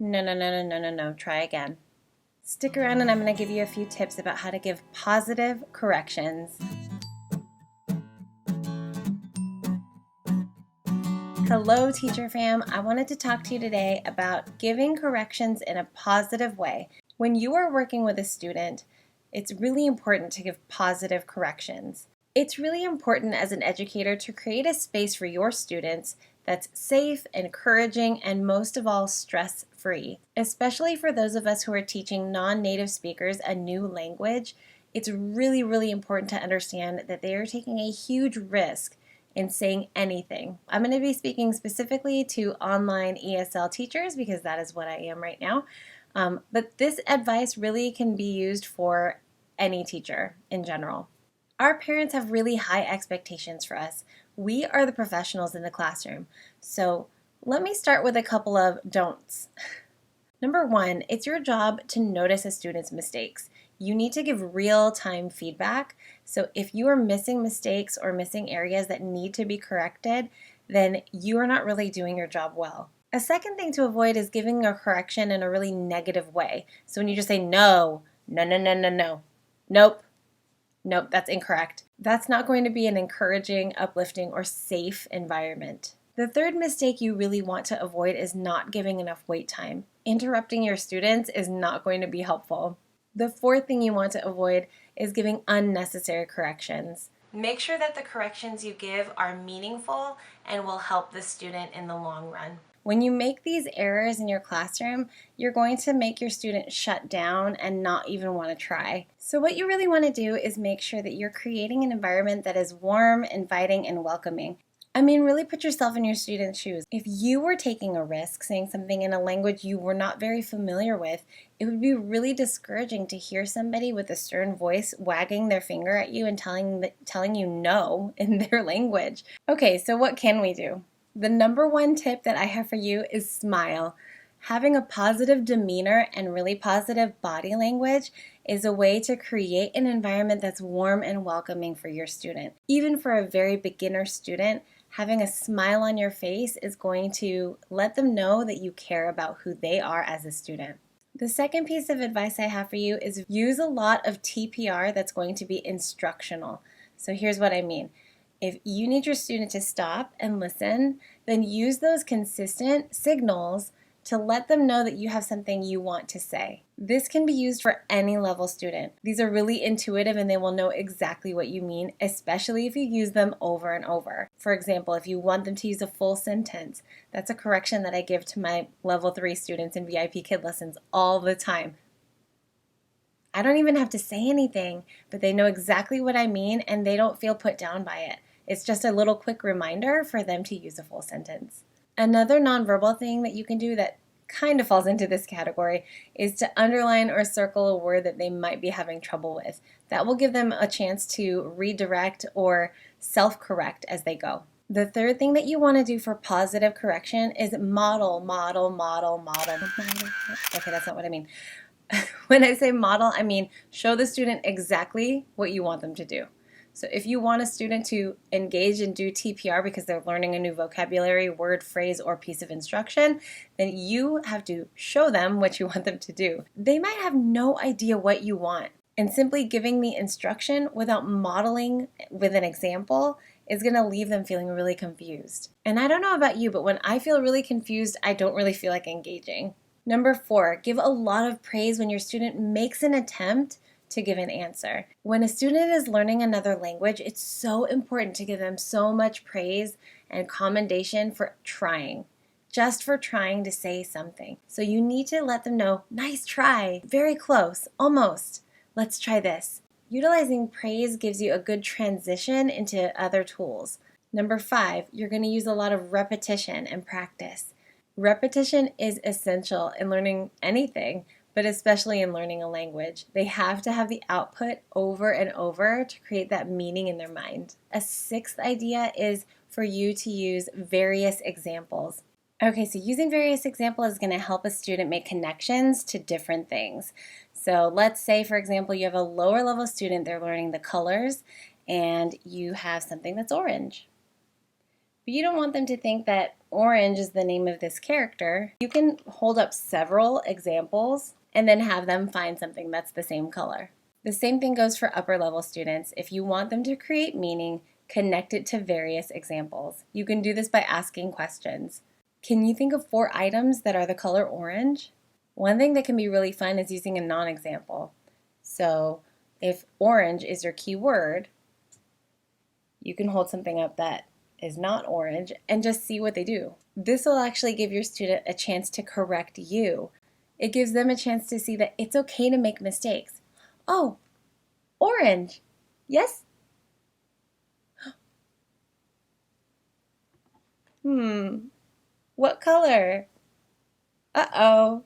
No, no, no, no, no, no, no. Try again. Stick around and I'm going to give you a few tips about how to give positive corrections. Hello, teacher fam. I wanted to talk to you today about giving corrections in a positive way. When you are working with a student, it's really important to give positive corrections. It's really important as an educator to create a space for your students that's safe, encouraging, and most of all, stress-free. Especially for those of us who are teaching non-native speakers a new language, it's really, really important to understand that they are taking a huge risk in saying anything. I'm going to be speaking specifically to online ESL teachers because that is what I am right now. But this advice really can be used for any teacher in general. Our parents have really high expectations for us. We are the professionals in the classroom. So let me start with a couple of don'ts. Number one, it's your job to notice a student's mistakes. You need to give real-time feedback. So if you are missing mistakes or missing areas that need to be corrected, then you are not really doing your job well. A second thing to avoid is giving a correction in a really negative way. So when you just say no, no, no, no, no, no, nope, nope, that's incorrect. That's not going to be an encouraging, uplifting, or safe environment. The third mistake you really want to avoid is not giving enough wait time. Interrupting your students is not going to be helpful. The fourth thing you want to avoid is giving unnecessary corrections. Make sure that the corrections you give are meaningful and will help the student in the long run. When you make these errors in your classroom, you're going to make your student shut down and not even want to try. So what you really want to do is make sure that you're creating an environment that is warm, inviting, and welcoming. I mean, really put yourself in your student's shoes. If you were taking a risk saying something in a language you were not very familiar with, it would be really discouraging to hear somebody with a stern voice wagging their finger at you and telling you no in their language. Okay, so what can we do? The number one tip that I have for you is smile. Having a positive demeanor and really positive body language is a way to create an environment that's warm and welcoming for your student. Even for a very beginner student, having a smile on your face is going to let them know that you care about who they are as a student. The second piece of advice I have for you is use a lot of TPR that's going to be instructional. So here's what I mean. If you need your student to stop and listen, then use those consistent signals to let them know that you have something you want to say. This can be used for any level student. These are really intuitive and they will know exactly what you mean, especially if you use them over and over. For example, if you want them to use a full sentence, that's a correction that I give to my level 3 students in VIPKid lessons all the time. I don't even have to say anything, but they know exactly what I mean and they don't feel put down by it. It's just a little quick reminder for them to use a full sentence. Another nonverbal thing that you can do that kind of falls into this category is to underline or circle a word that they might be having trouble with. That will give them a chance to redirect or self-correct as they go. The third thing that you want to do for positive correction is model. Okay, that's not what I mean. When I say model, I mean show the student exactly what you want them to do. So if you want a student to engage and do TPR because they're learning a new vocabulary, word, phrase, or piece of instruction, then you have to show them what you want them to do. They might have no idea what you want, and simply giving the instruction without modeling with an example is going to leave them feeling really confused. And I don't know about you, but when I feel really confused, I don't really feel like engaging. Number 4, give a lot of praise when your student makes an attempt to give an answer. When a student is learning another language, it's so important to give them so much praise and commendation for trying, just for trying to say something. So you need to let them know, nice try, very close, almost, let's try this. Utilizing praise gives you a good transition into other tools. Number 5, you're going to use a lot of repetition and practice. Repetition is essential in learning anything, but especially in learning a language. They have to have the output over and over to create that meaning in their mind. A 6th idea is for you to use various examples. Okay, so using various examples is going to help a student make connections to different things. So let's say, for example, you have a lower level student, they're learning the colors, and you have something that's orange. But you don't want them to think that orange is the name of this character. You can hold up several examples and then have them find something that's the same color. The same thing goes for upper level students. If you want them to create meaning, connect it to various examples. You can do this by asking questions. Can you think of 4 items that are the color orange? One thing that can be really fun is using a non-example. So if orange is your key word, you can hold something up that is not orange and just see what they do. This will actually give your student a chance to correct you. It gives them a chance to see that it's okay to make mistakes. Oh, orange. Yes? What color? Uh-oh.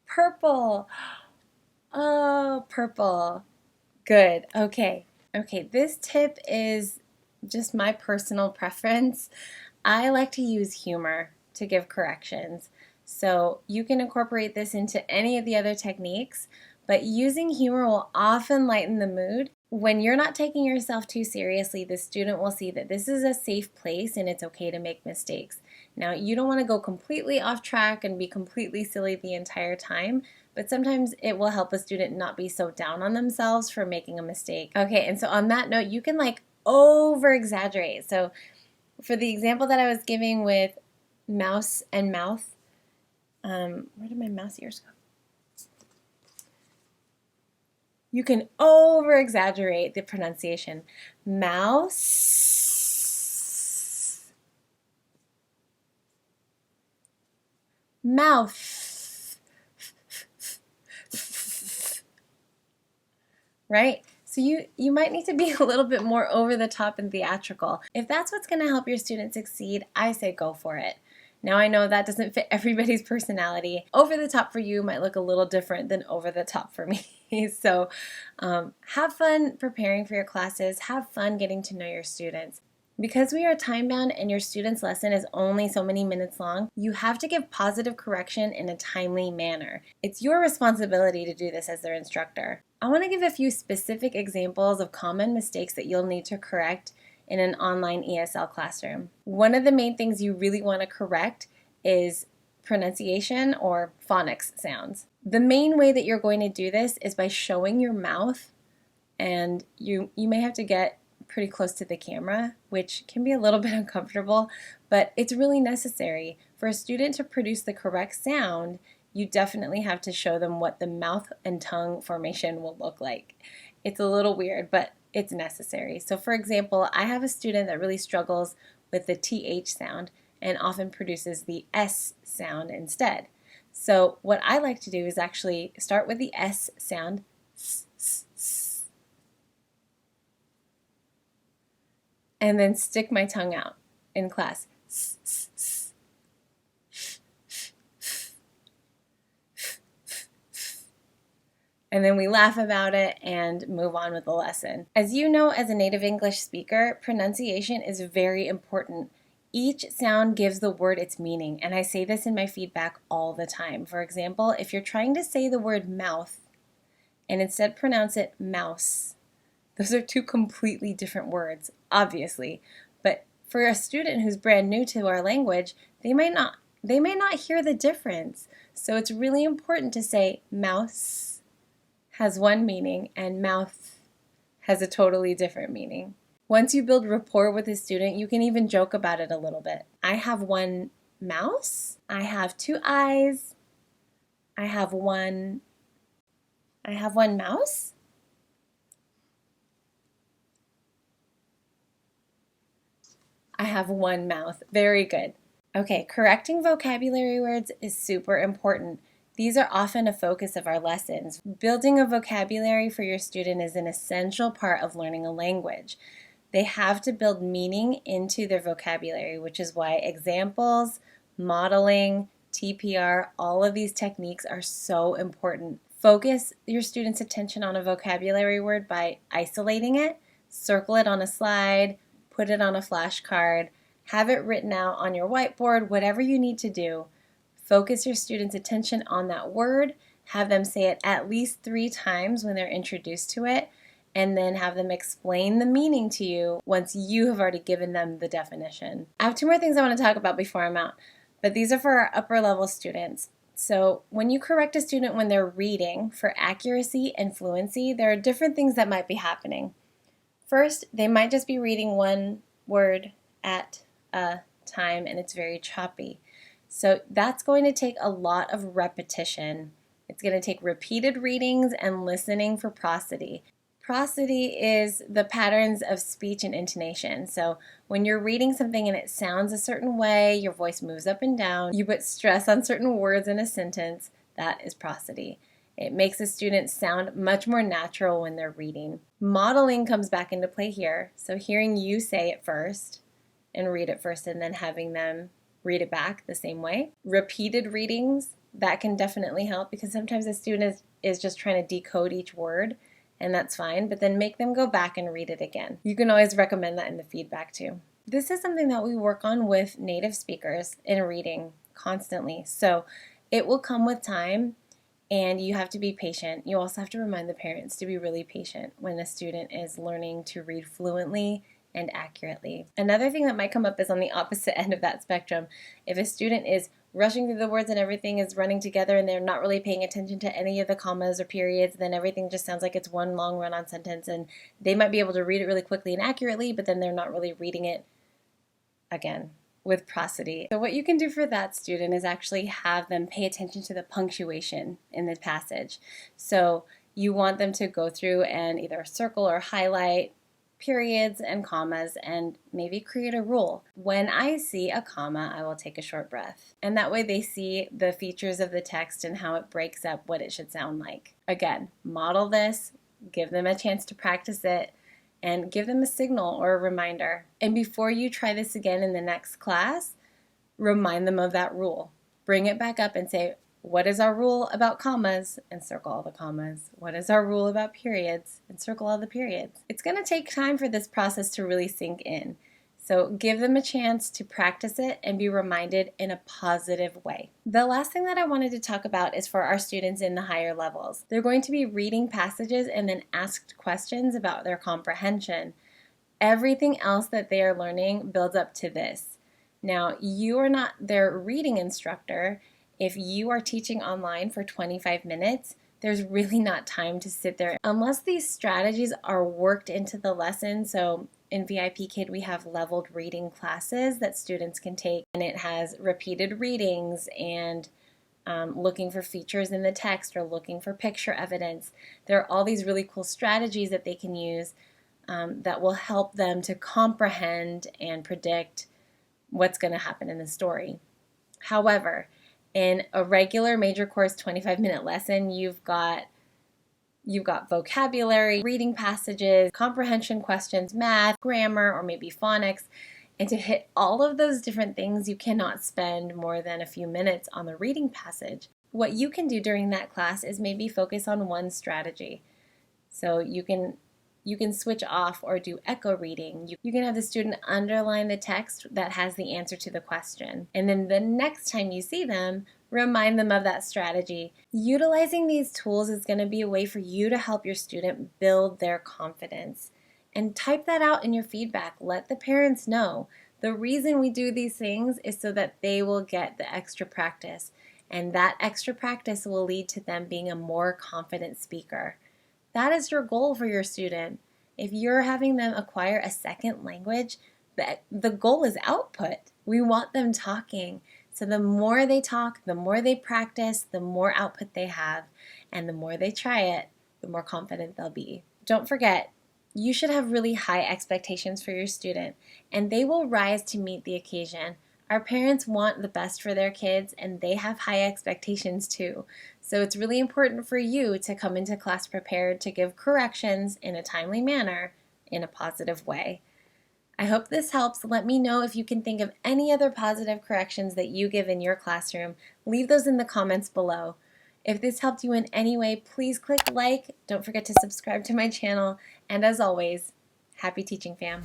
Purple. Oh, purple. Good. Okay. Okay, this tip is just my personal preference. I like to use humor to give corrections. So you can incorporate this into any of the other techniques, but using humor will often lighten the mood. When you're not taking yourself too seriously, the student will see that this is a safe place and it's okay to make mistakes. Now, you don't want to go completely off track and be completely silly the entire time, but sometimes it will help a student not be so down on themselves for making a mistake. Okay, and so on that note, you can like over exaggerate. So for the example that I was giving with mouse and mouth, where did my mouse ears go? You can over exaggerate the pronunciation. Mouse, mouth, right? So you might need to be a little bit more over the top and theatrical. If that's what's going to help your students succeed, I say go for it. Now I know that doesn't fit everybody's personality. Over the top for you might look a little different than over the top for me. So have fun preparing for your classes. Have fun getting to know your students. Because we are time bound and your student's lesson is only so many minutes long, you have to give positive correction in a timely manner. It's your responsibility to do this as their instructor. I want to give a few specific examples of common mistakes that you'll need to correct in an online ESL classroom. One of the main things you really want to correct is pronunciation or phonics sounds. The main way that you're going to do this is by showing your mouth, and you may have to get pretty close to the camera, which can be a little bit uncomfortable, but it's really necessary. For a student to produce the correct sound, you definitely have to show them what the mouth and tongue formation will look like. It's a little weird, but it's necessary. So for example, I have a student that really struggles with the TH sound and often produces the S sound instead. So what I like to do is actually start with the S sound, and then stick my tongue out in class. And then we laugh about it and move on with the lesson. As you know, as a native English speaker, pronunciation is very important. Each sound gives the word its meaning, and I say this in my feedback all the time. For example, if you're trying to say the word mouth and instead pronounce it mouse, those are 2 completely different words, obviously. But for a student who's brand new to our language, they may not hear the difference. So it's really important to say mouse has one meaning and mouth has a totally different meaning. Once you build rapport with a student, you can even joke about it a little bit. I have one mouse, I have 2 eyes, I have one mouse. I have one mouth. Very good. Okay, correcting vocabulary words is super important. These are often a focus of our lessons. Building a vocabulary for your student is an essential part of learning a language. They have to build meaning into their vocabulary, which is why examples, modeling, TPR, all of these techniques are so important. Focus your students' attention on a vocabulary word by isolating it, circle it on a slide, put it on a flashcard, have it written out on your whiteboard, whatever you need to do. Focus your students' attention on that word, have them say it at least 3 times when they're introduced to it, and then have them explain the meaning to you once you have already given them the definition. I have two more things I want to talk about before I'm out, but these are for our upper level students. So when you correct a student when they're reading, for accuracy and fluency, there are different things that might be happening. First, they might just be reading one word at a time and it's very choppy. So that's going to take a lot of repetition. It's going to take repeated readings and listening for prosody. Prosody is the patterns of speech and intonation. So when you're reading something and it sounds a certain way, your voice moves up and down, you put stress on certain words in a sentence, that is prosody. It makes a student sound much more natural when they're reading. Modeling comes back into play here. So hearing you say it first and read it first and then having them read it back the same way. Repeated readings, that can definitely help because sometimes a student is just trying to decode each word, and that's fine, but then make them go back and read it again. You can always recommend that in the feedback too. This is something that we work on with native speakers in reading constantly. So it will come with time and you have to be patient. You also have to remind the parents to be really patient when a student is learning to read fluently and accurately. Another thing that might come up is on the opposite end of that spectrum. If a student is rushing through the words and everything is running together and they're not really paying attention to any of the commas or periods, then everything just sounds like it's one long run-on sentence, and they might be able to read it really quickly and accurately, but then they're not really reading it, again, with prosody. So what you can do for that student is actually have them pay attention to the punctuation in the passage. So you want them to go through and either circle or highlight periods and commas and maybe create a rule. When I see a comma, I will take a short breath. And that way they see the features of the text and how it breaks up what it should sound like. Again, model this, give them a chance to practice it, and give them a signal or a reminder. And before you try this again in the next class, remind them of that rule. Bring it back up and say, what is our rule about commas? And circle all the commas. What is our rule about periods? And circle all the periods. It's going to take time for this process to really sink in. So give them a chance to practice it and be reminded in a positive way. The last thing that I wanted to talk about is for our students in the higher levels. They're going to be reading passages and then asked questions about their comprehension. Everything else that they are learning builds up to this. Now, you are not their reading instructor. If you are teaching online for 25 minutes, there's really not time to sit there unless these strategies are worked into the lesson. So in VIPKid, we have leveled reading classes that students can take, and it has repeated readings and looking for features in the text or looking for picture evidence. There are all these really cool strategies that they can use that will help them to comprehend and predict what's going to happen in the story. However, in a regular major course 25-minute lesson, you've got vocabulary, reading passages, comprehension questions, math, grammar, or maybe phonics. And to hit all of those different things, you cannot spend more than a few minutes on the reading passage. What you can do during that class is maybe focus on one strategy. So you can switch off or do echo reading. You can have the student underline the text that has the answer to the question. And then the next time you see them, remind them of that strategy. Utilizing these tools is going to be a way for you to help your student build their confidence. And type that out in your feedback. Let the parents know. The reason we do these things is so that they will get the extra practice. And that extra practice will lead to them being a more confident speaker. That is your goal for your student. If you're having them acquire a second language, the goal is output. We want them talking. So the more they talk, the more they practice, the more output they have. And the more they try it, the more confident they'll be. Don't forget, you should have really high expectations for your student, and they will rise to meet the occasion. Our parents want the best for their kids, and they have high expectations too. So it's really important for you to come into class prepared to give corrections in a timely manner, in a positive way. I hope this helps. Let me know if you can think of any other positive corrections that you give in your classroom. Leave those in the comments below. If this helped you in any way, please click like. Don't forget to subscribe to my channel. And as always, happy teaching, fam.